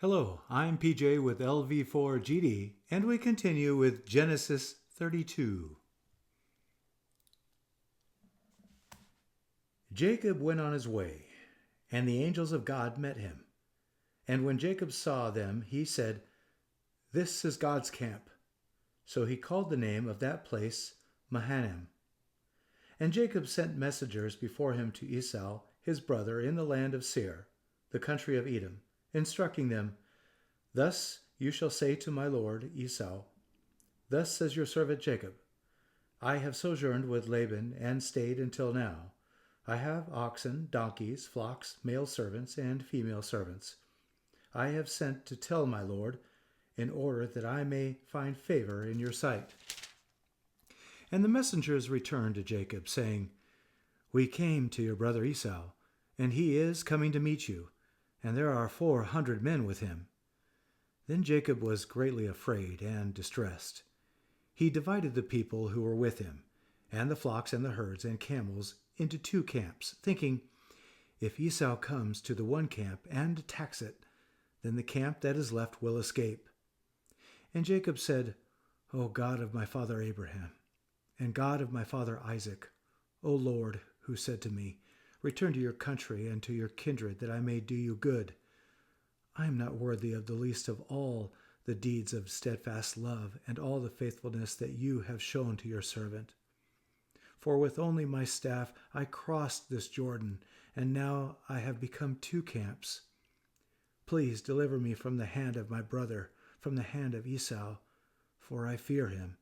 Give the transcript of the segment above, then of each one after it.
Hello, I'm PJ with LV4GD, and we continue with Genesis 32. Jacob went on his way, and the angels of God met him. And when Jacob saw them, he said, "This is God's camp." So he called the name of that place Mahanaim. And Jacob sent messengers before him to Esau, his brother, in the land of Seir, the country of Edom, instructing them, "Thus you shall say to my lord Esau, Thus says your servant Jacob, I have sojourned with Laban and stayed until now. I have oxen, donkeys, flocks, male servants, and female servants. I have sent to tell my lord, in order that I may find favor in your sight." And the messengers returned to Jacob, saying, "We came to your brother Esau, and he is coming to meet you, and there are 400 men with him." Then Jacob was greatly afraid and distressed. He divided the people who were with him, and the flocks and the herds and camels, into two camps, thinking, "If Esau comes to the one camp and attacks it, then the camp that is left will escape." And Jacob said, "O God of my father Abraham, and God of my father Isaac, O Lord, who said to me, Return to your country and to your kindred, that I may do you good. I am not worthy of the least of all the deeds of steadfast love and all the faithfulness that you have shown to your servant. For with only my staff I crossed this Jordan, and now I have become two camps. Please deliver me from the hand of my brother, from the hand of Esau, for I fear him,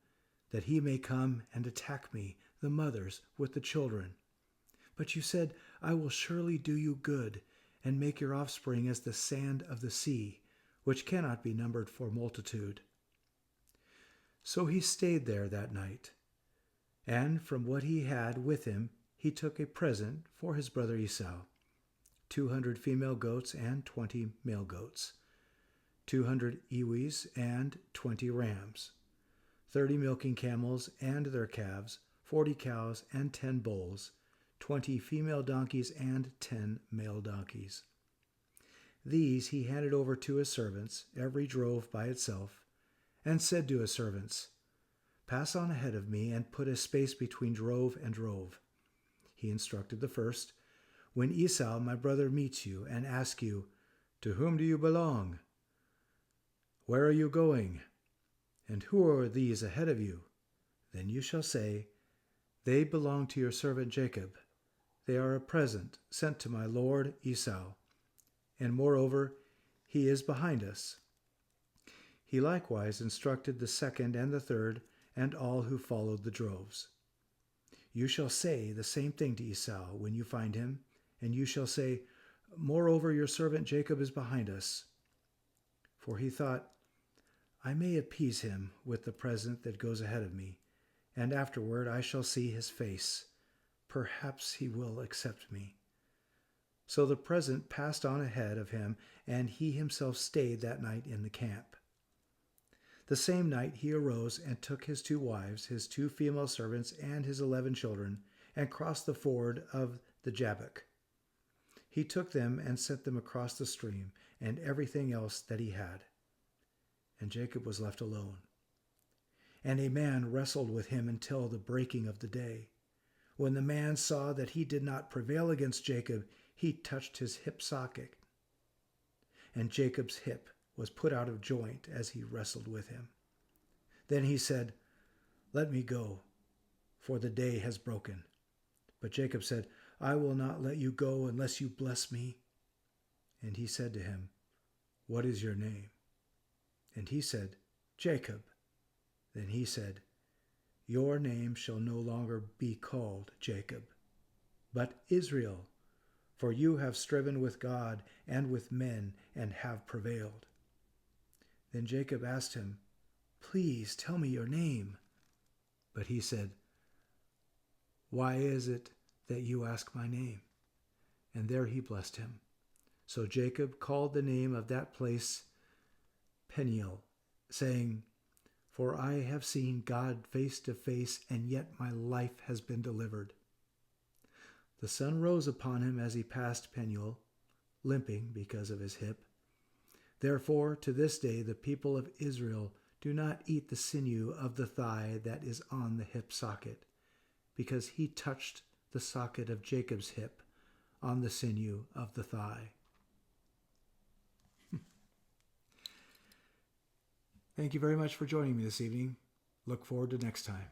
that he may come and attack me, the mothers, with the children. But you said, I will surely do you good, and make your offspring as the sand of the sea, which cannot be numbered for multitude." So he stayed there that night, and from what he had with him he took a present for his brother Esau, 200 female goats and 20 male goats, 200 ewes and 20 rams, 30 milking camels and their calves, 40 cows and 10 bulls, 20 female donkeys and 10 male donkeys. These he handed over to his servants, every drove by itself, and said to his servants, "Pass on ahead of me and put a space between drove and drove." He instructed the first, "When Esau, my brother, meets you and asks you, 'To whom do you belong? Where are you going? And who are these ahead of you?' Then you shall say, 'They belong to your servant Jacob. They are a present sent to my lord Esau. And moreover, he is behind us.'" He likewise instructed the second and the third and all who followed the droves. "You shall say the same thing to Esau when you find him, and you shall say, 'Moreover, your servant Jacob is behind us.'" For he thought, "I may appease him with the present that goes ahead of me, and afterward I shall see his face. Perhaps he will accept me." So the present passed on ahead of him, and he himself stayed that night in the camp. The same night he arose and took his 2 wives, his 2 female servants, and his 11 children, and crossed the ford of the Jabbok. He took them and sent them across the stream, and everything else that he had. And Jacob was left alone. And a man wrestled with him until the breaking of the day. When the man saw that he did not prevail against Jacob, he touched his hip socket, and Jacob's hip was put out of joint as he wrestled with him. Then he said, "Let me go, for the day has broken." But Jacob said, "I will not let you go unless you bless me." And he said to him, "What is your name?" And he said, "Jacob." Then he said, "Your name shall no longer be called Jacob, but Israel, for you have striven with God and with men and have prevailed." Then Jacob asked him, "Please tell me your name." But he said, "Why is it that you ask my name?" And there he blessed him. So Jacob called the name of that place Peniel, saying, "For I have seen God face to face, and yet my life has been delivered." The sun rose upon him as he passed Peniel, limping because of his hip. Therefore, to this day, the people of Israel do not eat the sinew of the thigh that is on the hip socket, because he touched the socket of Jacob's hip on the sinew of the thigh. Thank you very much for joining me this evening. Look forward to next time.